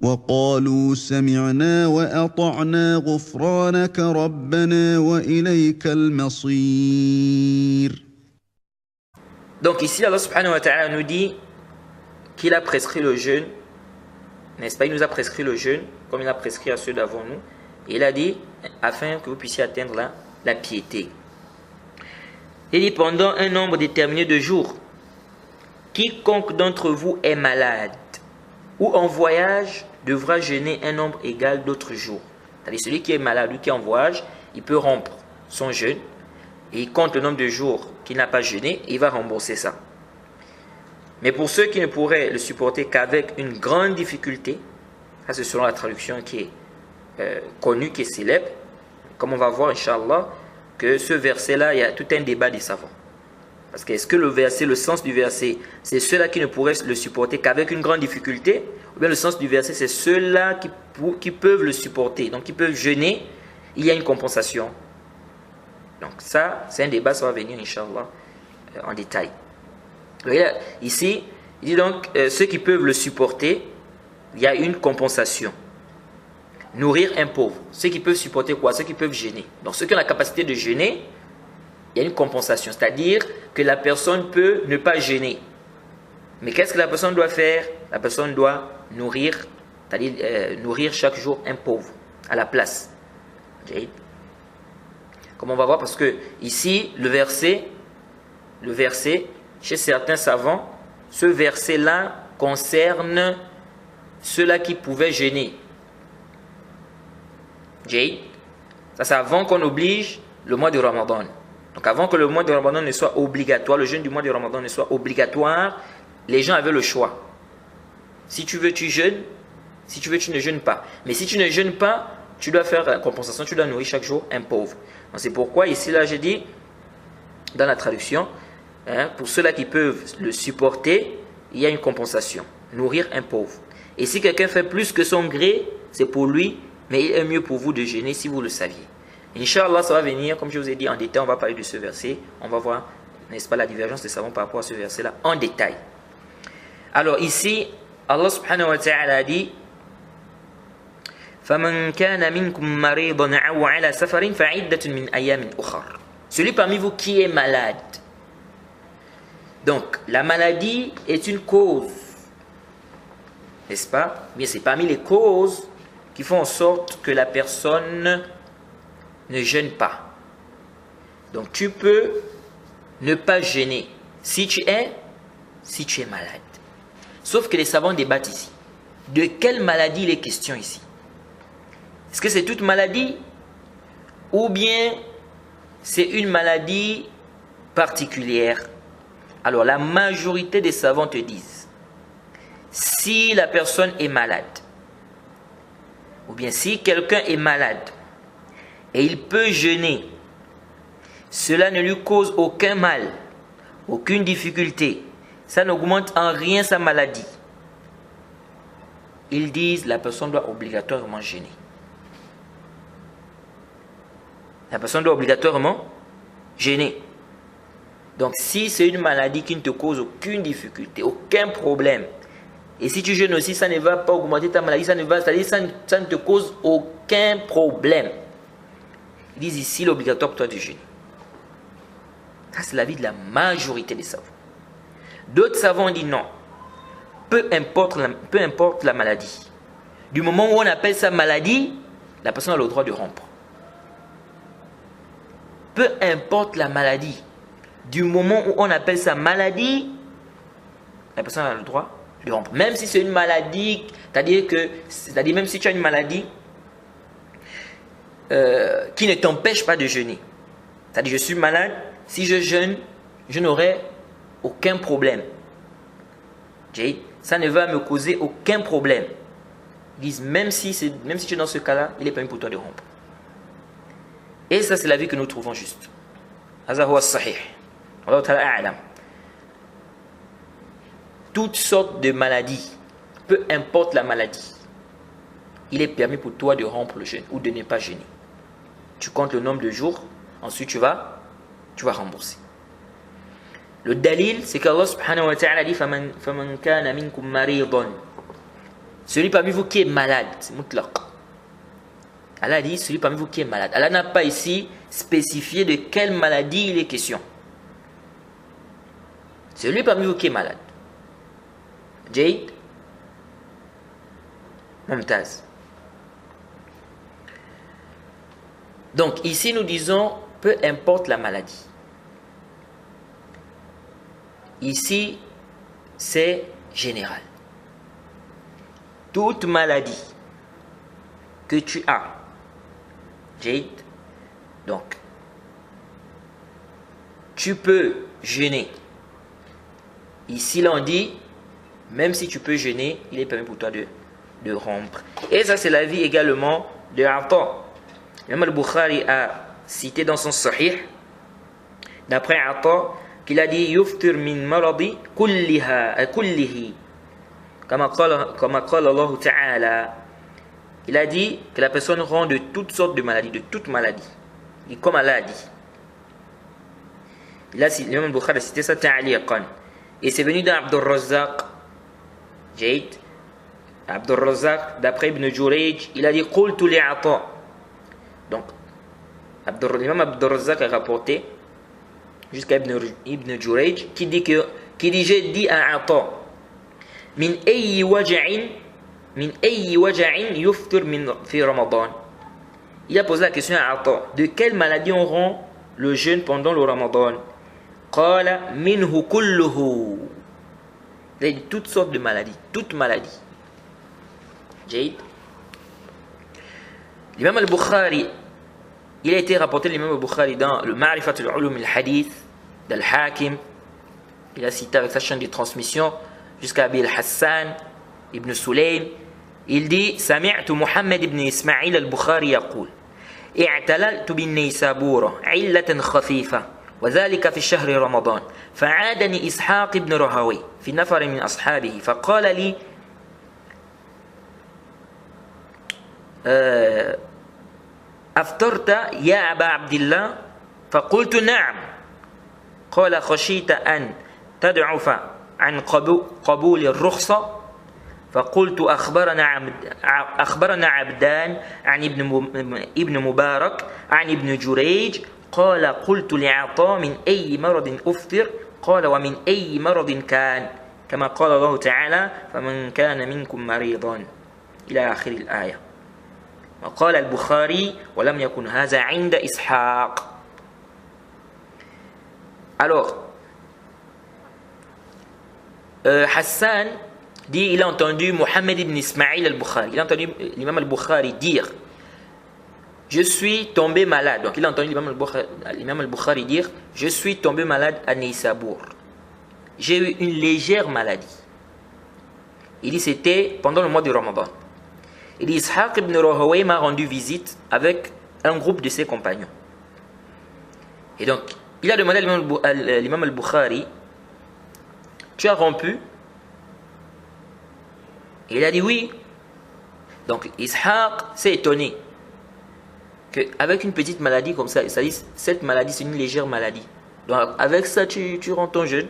وقالوا سمعنا وأطعنا غفرانك ربنا وإليك المصير. Donc ici, Allah subhanahu wa ta'ala nous dit qu'il a prescrit le jeûne, n'est-ce pas? Il nous a prescrit le jeûne, comme il a prescrit à ceux d'avant nous. Et il a dit, afin que vous puissiez atteindre la piété. Il dit, pendant un nombre déterminé de jours, quiconque d'entre vous est malade ou en voyage devra jeûner un nombre égal d'autres jours. C'est-à-dire celui qui est malade ou qui est en voyage, il peut rompre son jeûne et il compte le nombre de jours qu'il n'a pas jeûné et il va rembourser ça. Mais pour ceux qui ne pourraient le supporter qu'avec une grande difficulté, ça c'est selon la traduction qui est connue, qui est célèbre, comme on va voir, Inch'Allah, que ce verset-là, il y a tout un débat des savants. Parce que est-ce que le sens du verset, c'est ceux-là qui ne pourraient le supporter qu'avec une grande difficulté, ou bien le sens du verset, c'est ceux-là qui peuvent le supporter, donc qui peuvent jeûner, il y a une compensation. Donc ça, c'est un débat, ça va venir, Inch'Allah, en détail. Ici, il dit donc, ceux qui peuvent le supporter, il y a une compensation. Nourrir un pauvre. Ceux qui peuvent supporter quoi? Ceux qui peuvent jeûner. Donc ceux qui ont la capacité de jeûner, il y a une compensation. C'est-à-dire que la personne peut ne pas jeûner. Mais qu'est-ce que la personne doit faire? La personne doit nourrir, c'est-à-dire nourrir chaque jour un pauvre à la place. Okay? Comme on va voir, parce que ici, le verset, chez certains savants, ce verset-là concerne ceux-là qui pouvaient jeûner. Ça c'est avant qu'on oblige le mois de Ramadan. Donc avant que le mois de Ramadan ne soit obligatoire, le jeûne du mois de Ramadan ne soit obligatoire, les gens avaient le choix. Si tu veux, tu jeûnes. Si tu veux, tu ne jeûnes pas. Mais si tu ne jeûnes pas, tu dois faire la compensation, tu dois nourrir chaque jour un pauvre. C'est pourquoi ici, là, j'ai dit, dans la traduction, pour ceux-là qui peuvent le supporter, il y a une compensation. Nourrir un pauvre. Et si quelqu'un fait plus que son gré, c'est pour lui, mais il est mieux pour vous de jeûner si vous le saviez. Inch'Allah, ça va venir, comme je vous ai dit, en détail, on va parler de ce verset. On va voir, n'est-ce pas, la divergence des savants par rapport à ce verset-là, en détail. Alors ici, Allah subhanahu wa ta'ala a dit, فَمَنْ كَانَ مِنْكُمْ مَرِيضًا أَوْ عَلَى سَفَرٍ فَعِدَّةٌ مِنْ أَيَّامٍ أُخَرٍ. Celui parmi vous qui est malade. Donc, la maladie est une cause, n'est-ce pas? Mais c'est parmi les causes qui font en sorte que la personne ne jeûne pas. Donc tu peux ne pas jeûner si tu es malade. Sauf que les savants débattent ici. De quelle maladie il est question ici? Est-ce que c'est toute maladie? Ou bien c'est une maladie particulière? Alors la majorité des savants te disent, si la personne est malade, ou bien si quelqu'un est malade et il peut jeûner, cela ne lui cause aucun mal, aucune difficulté, ça n'augmente en rien sa maladie. Ils disent la personne doit obligatoirement jeûner. La personne doit obligatoirement jeûner. Donc si c'est une maladie qui ne te cause aucune difficulté, aucun problème, et si tu jeûnes aussi, ça ne va pas augmenter ta maladie, ça ne te cause aucun problème. Ils disent ici l'obligatoire pour toi de jeûner. Ça c'est l'avis de la majorité des savants. D'autres savants ont dit non. Peu importe la maladie. Du moment où on appelle ça maladie, la personne a le droit de rompre. Peu importe la maladie. Du moment où on appelle ça maladie, la personne a le droit de rompre. Même si c'est une maladie, c'est-à-dire même si tu as une maladie qui ne t'empêche pas de jeûner. C'est-à-dire je suis malade, si je jeûne, je n'aurai aucun problème. Ça ne va me causer aucun problème. Ils disent même si tu es dans ce cas-là, il est permis pour toi de rompre. Et ça c'est l'avis que nous trouvons juste. Hadha huwa as-sahih. Wallahu ta'ala a'lam. Toutes sortes de maladies, peu importe la maladie, il est permis pour toi de rompre le jeûne ou de ne pas jeûner. Tu comptes le nombre de jours, ensuite tu vas rembourser. Le dalil, c'est qu'Allah subhanahu wa ta'ala dit فَمَنْ كَانَ مِنْكُمْ مَرِيضًا. celui parmi vous qui est malade. C'est mutlaq. Allah dit celui parmi vous qui est malade. Allah n'a pas ici spécifié de quelle maladie il est question. Celui parmi vous qui est malade. Jade, Mumtaz. Donc ici nous disons peu importe la maladie. Ici c'est général. Toute maladie que tu as, Jade, donc tu peux jeûner. Ici là on dit même si tu peux jeûner, il est permis pour toi de rompre. Et ça c'est l'avis également de Ata. Même Al-Bukhari a cité dans son Sahih, d'après Ata, qu'il a dit yuftir min maradi kullihi kama qala Allah Ta'ala. Il a dit que la personne rend de toutes sortes de maladies, de toute maladie. Et comme Allah a dit. L'imam Al-Bukhari a cité ça ta'liqan. Et c'est venu dans Abdul Razzaq. Jade. Abdul Razzaq, d'après Ibn Jurayj, il a dit qultu li Ata. Donc, l'imam Abdul Razzaq a rapporté jusqu'à Ibn Jurayj qui dit j'ai dit à Ata min ayyi waja'in yuftir fi Ramadan. Il a posé la question à Ata, de quelle maladie on rend le jeûne pendant le Ramadan? Qala minhu kulluhu. Il a dit toutes sortes de maladies, toute maladie. Jade. L'imam Al-Bukhari, il a été rapporté l'imam Al-Bukhari dans le Ma'rifatul Ulum al-Hadith d'Al-Hakim. Il a cité avec sa chaîne de transmission jusqu'à Abi al-Hassan ibn Sulaym. Il dit Sami'tu Muhammad ibn Ismail al-Bukhari yaqul i'talaltu bin Naysabura 'illatan khafifa وذلك في شهر رمضان فعادني إسحاق بن رهوي في نفر من أصحابه فقال لي أفطرت يا أبا عبد الله فقلت نعم قال خشيت أن تضعف عن قبول الرخصة فقلت أخبرنا عبدان عن ابن مبارك عن ابن جريج قال قلت لعطاء من أي مرض أفطر قال ومن أي مرض كان كما قال الله تعالى فمن كان منكم مريضا إلى آخر الآية. وقال البخاري ولم يكن هذا عند إسحاق. Alors, Hassan dit il a entendu Mohammed ibn Ismail al-Bukhari, il a entendu l'imam al-Bukhari dire je suis tombé malade. Donc il a entendu l'imam al-Bukhari dire je suis tombé malade à Naysabur. J'ai eu une légère maladie. Il dit c'était pendant le mois de Ramadan. Il dit Ishaq ibn Rahaway m'a rendu visite avec un groupe de ses compagnons. Et donc il a demandé à l'imam al-Bukhari tu as rompu? Et il a dit oui. Donc Ishaq s'est étonné qu'avec une petite maladie comme ça, cette maladie c'est une légère maladie. Donc avec ça tu rends ton jeûne.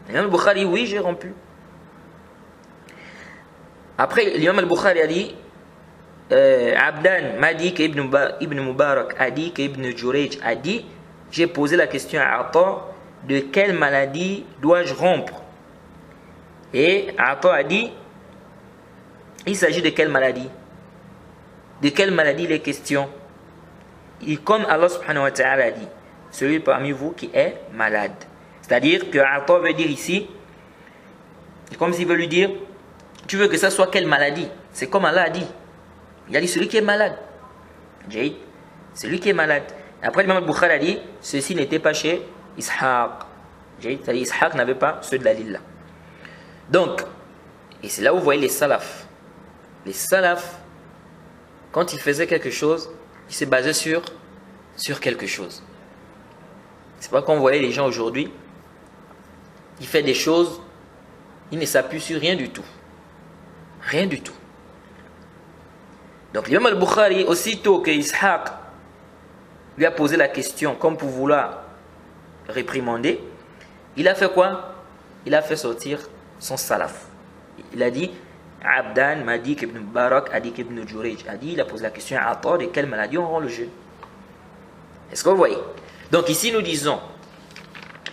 L'imam al-Bukhari oui j'ai rompu. Après l'imam al-Bukhari a dit Abdan m'a dit qu'Ibn Mubarak a dit qu'Ibn Jurayj a dit j'ai posé la question à Ata de quelle maladie dois-je rompre? Et Ata a dit il s'agit de quelle maladie? De quelle maladie il est question? Et comme Allah subhanahu wa ta'ala a dit celui parmi vous qui est malade. C'est-à-dire que Ata veut dire ici, comme s'il veut lui dire tu veux que ça soit quelle maladie? C'est comme Allah a dit. Il a dit celui qui est malade. Jade, celui qui est malade. Après l'imam al-Bukhari a dit ceci n'était pas chez Ishaq. Jade, c'est-à-dire Ishaq n'avait pas ce dalil-là. Donc, et c'est là où vous voyez les salafs. Les salafs, quand ils faisaient quelque chose, ils se basaient sur quelque chose. C'est pas qu'on voyait les gens aujourd'hui, ils font des choses, ils ne s'appuient sur rien du tout. Rien du tout. Donc l'imam al-Bukhari, aussitôt que Ishaq lui a posé la question, comme pour vouloir réprimander, il a fait quoi? Il a fait sortir son salaf. Il a dit Abdan m'a dit qu'Ibn Barak a dit qu'Ibn Jurayj a dit, il a posé la question à Atta, de quelle maladie on rend le jeûne. Est-ce que vous voyez? Donc ici nous disons,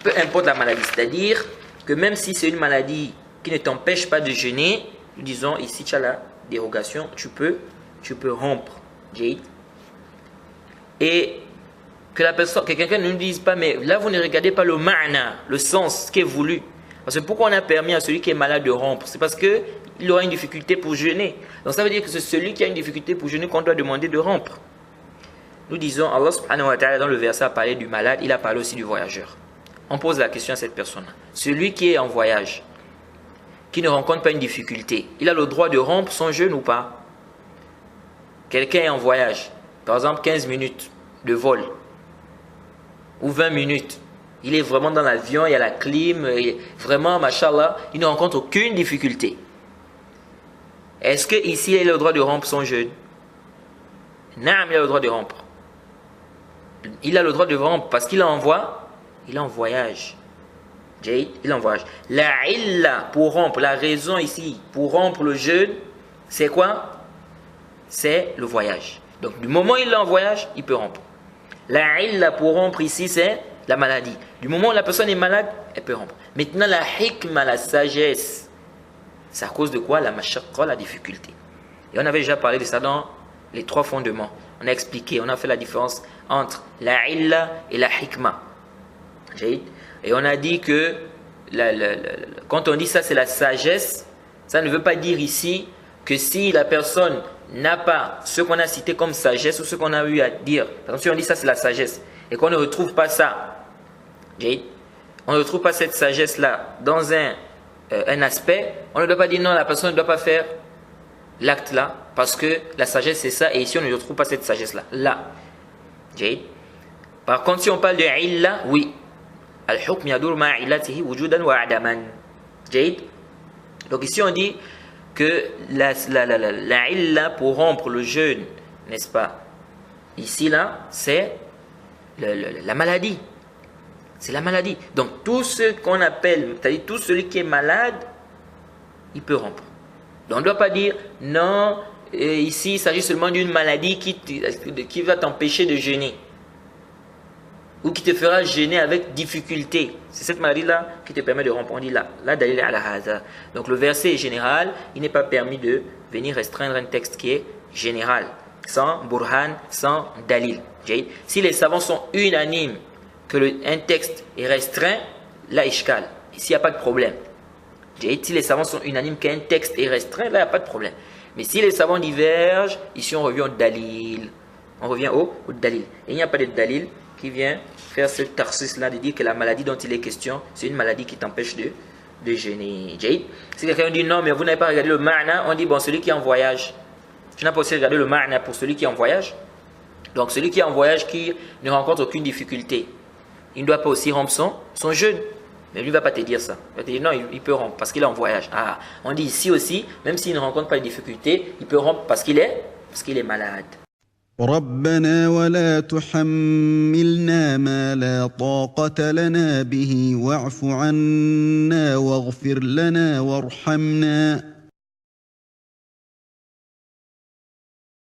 peu importe la maladie, c'est-à-dire que même si c'est une maladie qui ne t'empêche pas de jeûner, nous disons ici tu as la dérogation, tu peux rompre. Et que quelqu'un ne nous dise pas, mais là vous ne regardez pas le ma'na, le sens, ce qui est voulu. Parce que pourquoi on a permis à celui qui est malade de rompre? C'est parce qu'il aura une difficulté pour jeûner. Donc ça veut dire que c'est celui qui a une difficulté pour jeûner qu'on doit demander de rompre. Nous disons, Allah subhanahu wa ta'ala dans le verset a parlé du malade, il a parlé aussi du voyageur. On pose la question à cette personne. Celui qui est en voyage, qui ne rencontre pas une difficulté, il a le droit de rompre son jeûne ou pas? Quelqu'un est en voyage, par exemple 15 minutes de vol, ou 20 minutes. Il est vraiment dans l'avion, il y a la clim, vraiment, machallah, il ne rencontre aucune difficulté. Est-ce qu'ici, il a le droit de rompre son jeûne? Non, il a le droit de rompre. Il a le droit de rompre parce qu'il est en voyage. Il est en voyage. La illa pour rompre, la raison ici pour rompre le jeûne, c'est quoi? C'est le voyage. Donc, du moment où il est en voyage, il peut rompre. La illa pour rompre ici, c'est la maladie. Du moment où la personne est malade, elle peut rompre. Maintenant, la hikma, la sagesse, c'est à cause de quoi? La mashaqqa, la difficulté. Et on avait déjà parlé de ça dans les 3 fondements. On a expliqué, on a fait la différence entre la illa et la hikma. Et on a dit que quand on dit ça, c'est la sagesse, ça ne veut pas dire ici que si la personne n'a pas ce qu'on a cité comme sagesse ou ce qu'on a eu à dire, par exemple, si on dit ça, c'est la sagesse, et qu'on ne retrouve pas ça, on ne retrouve pas cette sagesse-là dans un aspect, on ne doit pas dire non, la personne ne doit pas faire l'acte-là, parce que la sagesse c'est ça, et ici on ne retrouve pas cette sagesse-là. Là. Par contre, si on parle de illa, oui. Al-hukm yadur ma'a illatihi wujudan wa adaman. Donc ici on dit que la illa pour rompre le jeûne, n'est-ce pas? Ici là, c'est la maladie. C'est la maladie. Donc tout ce qu'on appelle, c'est-à-dire tout celui qui est malade, il peut rompre. Donc on ne doit pas dire non, ici il s'agit seulement d'une maladie qui va t'empêcher de jeûner. Ou qui te fera jeûner avec difficulté. C'est cette maladie-là qui te permet de rompre. On dit là, dalil ala hadha. Donc le verset est général, il n'est pas permis de venir restreindre un texte qui est général, sans burhan, sans dalil. Si les savants sont unanimes que un texte est restreint, là, ishkal. Ici, il n'y a pas de problème. Si les savants sont unanimes qu'un texte est restreint, là, il n'y a pas de problème. Mais si les savants divergent, ici, on revient au dalil. On revient au dalil. Et il n'y a pas de dalil qui vient faire ce tarsis-là de dire que la maladie dont il est question, c'est une maladie qui t'empêche de jeûner. Si quelqu'un dit non, mais vous n'avez pas regardé le ma'na, on dit bon, celui qui est en voyage. Tu n'as pas aussi regardé le ma'na pour celui qui est en voyage. Donc, celui qui est en voyage, qui ne rencontre aucune difficulté, il ne doit pas aussi rompre son jeûne. Mais lui ne va pas te dire ça. Il va te dire non, il peut rompre parce qu'il est en voyage. Ah, on dit ici aussi, même s'il ne rencontre pas de difficulté, il peut rompre parce qu'il est malade. ربنا ولا تحملنا ما لا طاقة لنا به واعف عنا واغفر لنا وارحمنا